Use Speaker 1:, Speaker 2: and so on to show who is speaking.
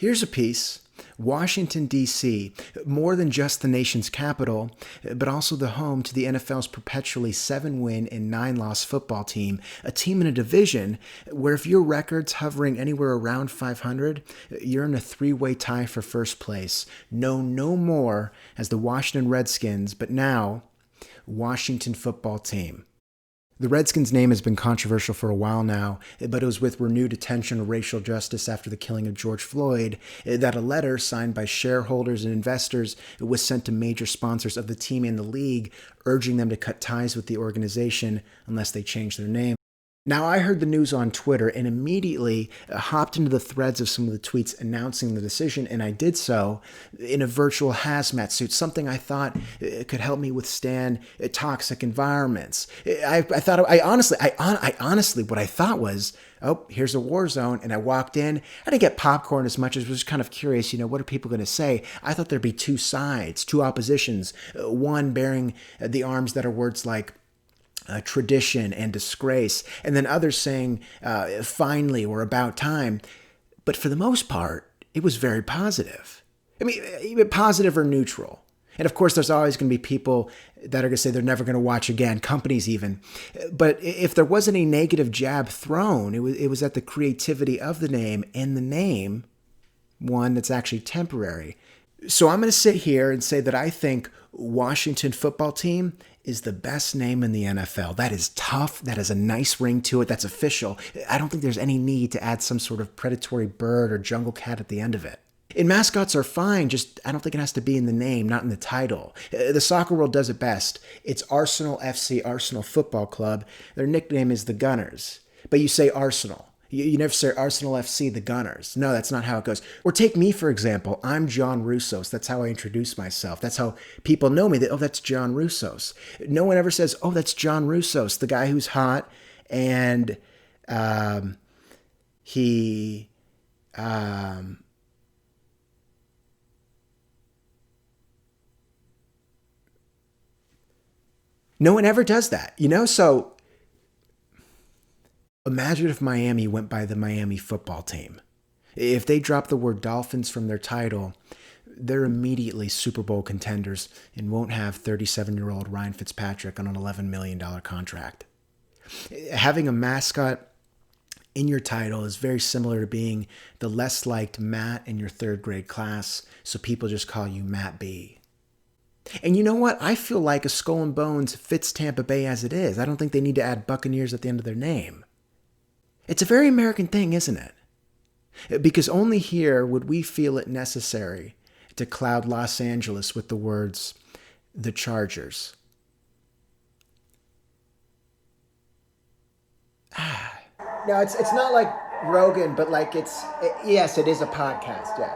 Speaker 1: Here's a piece. Washington, D.C., more than just the nation's capital, but also the home to the NFL's perpetually 7-win and 9-loss football team, a team in a division where if your record's hovering anywhere around 500, you're in a 3-way tie for first place. Known no more as the Washington Redskins, but now Washington Football Team. The Redskins' name has been controversial for a while now, but it was with renewed attention to racial justice after the killing of George Floyd that a letter signed by shareholders and investors was sent to major sponsors of the team and the league, urging them to cut ties with the organization unless they change their name. Now, I heard the news on Twitter and immediately hopped into the threads of some of the tweets announcing the decision, and I did so in a virtual hazmat suit, something I thought could help me withstand toxic environments. I honestly, what I thought was, oh, here's a war zone, and I walked in. I didn't get popcorn as much as was kind of curious, what are people going to say? I thought there'd be two sides, two oppositions, one bearing the arms that are words like tradition and disgrace, and then others saying finally or about time. But for the most part, it was very positive. I mean, even positive or neutral. And of course, there's always going to be people that are going to say they're never going to watch again, companies even. But if there wasn't a negative jab thrown, it was at the creativity of the name, and the name, one that's actually temporary. So I'm going to sit here and say that I think Washington Football Team is the best name in the NFL. That is tough. That has a nice ring to it. That's official. I don't think there's any need to add some sort of predatory bird or jungle cat at the end of it. And mascots are fine, just I don't think it has to be in the name, not in the title. The soccer world does it best. It's Arsenal FC, Arsenal Football Club. Their nickname is the Gunners. But you say Arsenal. You never say Arsenal FC, the Gunners. No, that's not how it goes. Or take me, for example. I'm John Roussos. That's how I introduce myself. That's how people know me. Oh, that's John Roussos. No one ever says, oh, that's John Roussos, the guy who's hot and he... No one ever does that, So imagine if Miami went by the Miami Football Team. If they drop the word Dolphins from their title, they're immediately Super Bowl contenders and won't have 37-year-old Ryan Fitzpatrick on an $11 million contract. Having a mascot in your title is very similar to being the less liked Matt in your third grade class, so people just call you Matt B. And you know what? I feel like a Skull and Bones fits Tampa Bay as it is. I don't think they need to add Buccaneers at the end of their name. It's a very American thing, isn't it? Because only here would we feel it necessary to cloud Los Angeles with the words, the Chargers. No, it's not like Rogan, but like yes, it is a podcast, yeah.